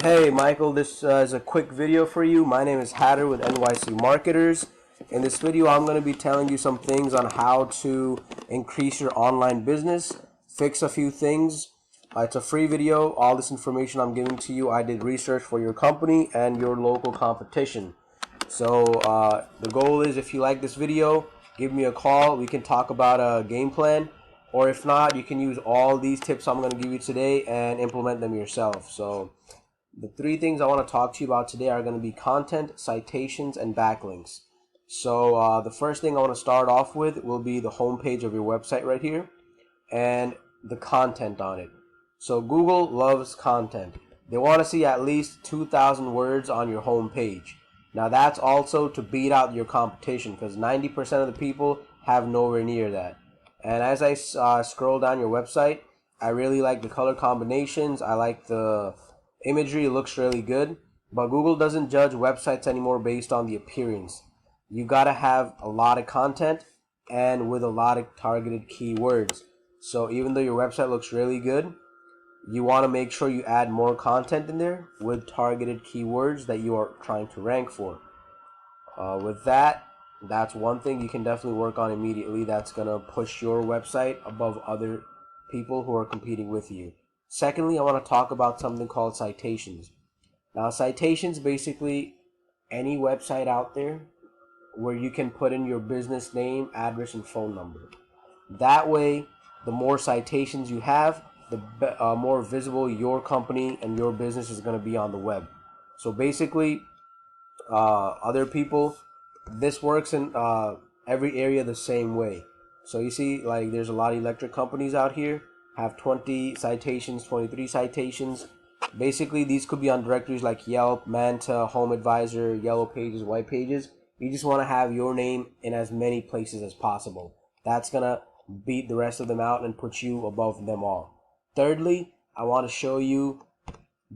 Hey Michael, this is a quick video for you. My name is Hatter with NYC Marketers. In this video, I'm going to be telling you some things on how to increase your online business, fix a few things. It's a free video. All this information I'm giving to you, I did research for your company and your local competition. So the goal is, if you like this video, give me a call. We can talk about a game plan. Or if not, you can use all these tips I'm going to give you today and implement them yourself. So the three things I want to talk to you about today are going to be content, citations, and backlinks. So the first thing I want to start off with will be the home page of your website right here and the content on it. So Google loves content. They want to see at least 2,000 words on your home page. Now that's also to beat out your competition, because 90% of the people have nowhere near that. And as I scroll down your website, I really like the color combinations. I like the imagery. It looks really good. But Google doesn't judge websites anymore based on the appearance. You gotta have a lot of content and with a lot of targeted keywords. So even though your website looks really good, you want to make sure you add more content in there with targeted keywords that you are trying to rank for. With that, that's one thing you can definitely work on immediately. That's gonna push your website above other people who are competing with you. Secondly, I want to talk about something called citations. Now, citations, basically any website out there where you can put in your business name, address, and phone number. That way, the more citations you have, the more visible your company and your business is going to be on the web. So basically, other people, this works in every area the same way. So you see, like, there's a lot of electric companies out here have 20 citations, 23 citations. Basically, these could be on directories like Yelp, Manta, Home Advisor, Yellow Pages, White Pages. You just want to have your name in as many places as possible. That's gonna beat the rest of them out and put you above them all. Thirdly, I want to show you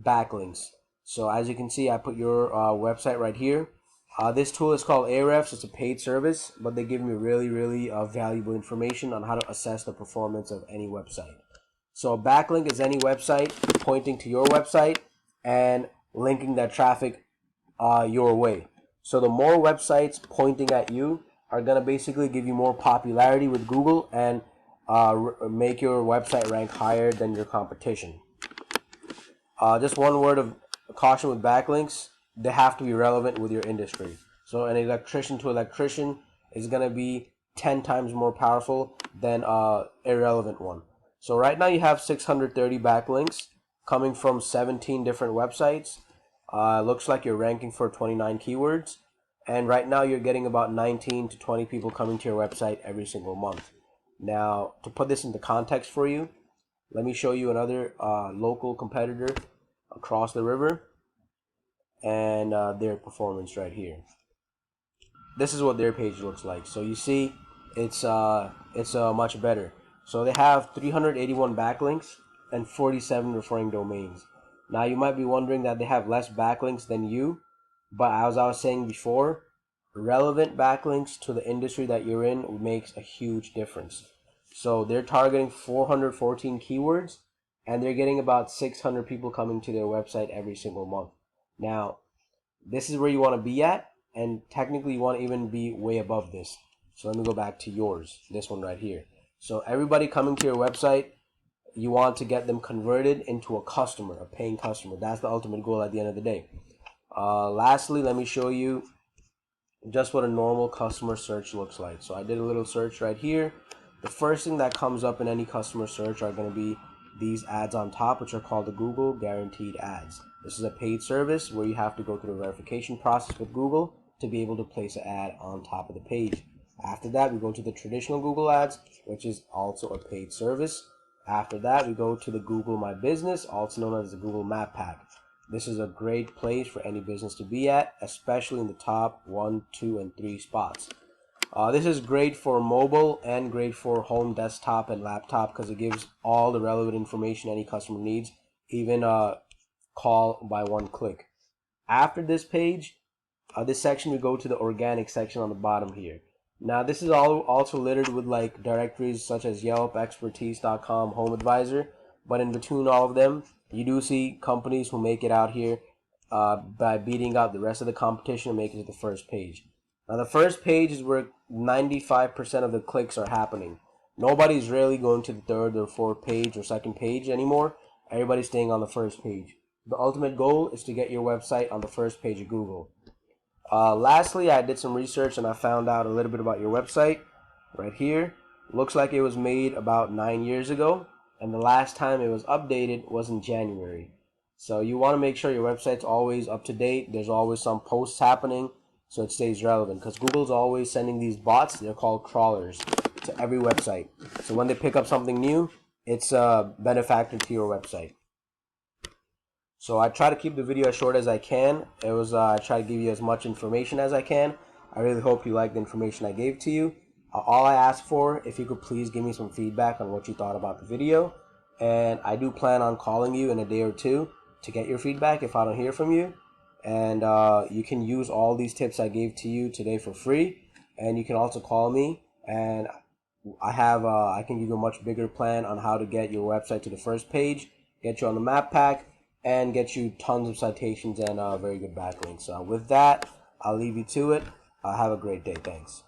backlinks. So as you can see, I put your website right here. This tool is called Ahrefs. It's a paid service, but they give me really valuable information on how to assess the performance of any website. So a backlink is any website pointing to your website and linking that traffic your way. So the more websites pointing at you are going to basically give you more popularity with Google and make your website rank higher than your competition. Just one word of caution with backlinks: they have to be relevant with your industry. So an electrician to electrician is going to be 10 times more powerful than an irrelevant one. So right now you have 630 backlinks coming from 17 different websites. Looks like you're ranking for 29 keywords. And right now you're getting about 19 to 20 people coming to your website every single month. Now, to put this into context for you, let me show you another local competitor across the river and their performance right here. This is what their page looks like. So you see, it's much better. So they have 381 backlinks and 47 referring domains. Now you might be wondering that they have less backlinks than you, but as I was saying before, relevant backlinks to the industry that you're in makes a huge difference. So they're targeting 414 keywords and they're getting about 600 people coming to their website every single month. Now, this is where you want to be at, and technically you want to even be way above this. So let me go back to yours, this one right here. So everybody coming to your website, you want to get them converted into a customer, a paying customer. That's the ultimate goal at the end of the day. Lastly, let me show you just what a normal customer search looks like. So I did a little search right here. The first thing that comes up in any customer search are going to be these ads on top, which are called the Google Guaranteed Ads. This is a paid service where you have to go through the verification process with Google to be able to place an ad on top of the page. After that, we go to the traditional Google Ads, which is also a paid service. After that, we go to the Google My Business, also known as the Google Map Pack. This is a great place for any business to be at, especially in the top 1, 2, and 3 spots. This is great for mobile and great for home desktop and laptop because it gives all the relevant information any customer needs, even call by one click. After this page, this section, we go to the organic section on the bottom here. Now this is also littered with like directories such as Yelp, Expertise.com, Home Advisor, but in between all of them, You do see companies who make it out here by beating out the rest of the competition and make it to the first page. Now the first page is where 95% of the clicks are happening. Nobody's really going to the third or fourth page or second page anymore. Everybody's staying on the first page. The ultimate goal is to get your website on the first page of Google. Lastly, I did some research and I found out a little bit about your website right here. Looks like it was made about 9 years ago, and the last time it was updated was in January. So you want to make sure your website's always up to date. There's always some posts happening so it stays relevant, because Google's always sending these bots, they're called crawlers, to every website. So when they pick up something new, it's a benefactor to your website. So I try to keep the video as short as I can. I try to give you as much information as I can. I really hope you like the information I gave to you. All I ask for, if you could please give me some feedback on what you thought about the video. And I do plan on calling you in a day or two to get your feedback if I don't hear from you. And you can use all these tips I gave to you today for free. And you can also call me, and I can give you a much bigger plan on how to get your website to the first page, get you on the map pack, and get you tons of citations and very good backlinks. With that, I'll leave you to it. Have a great day. Thanks.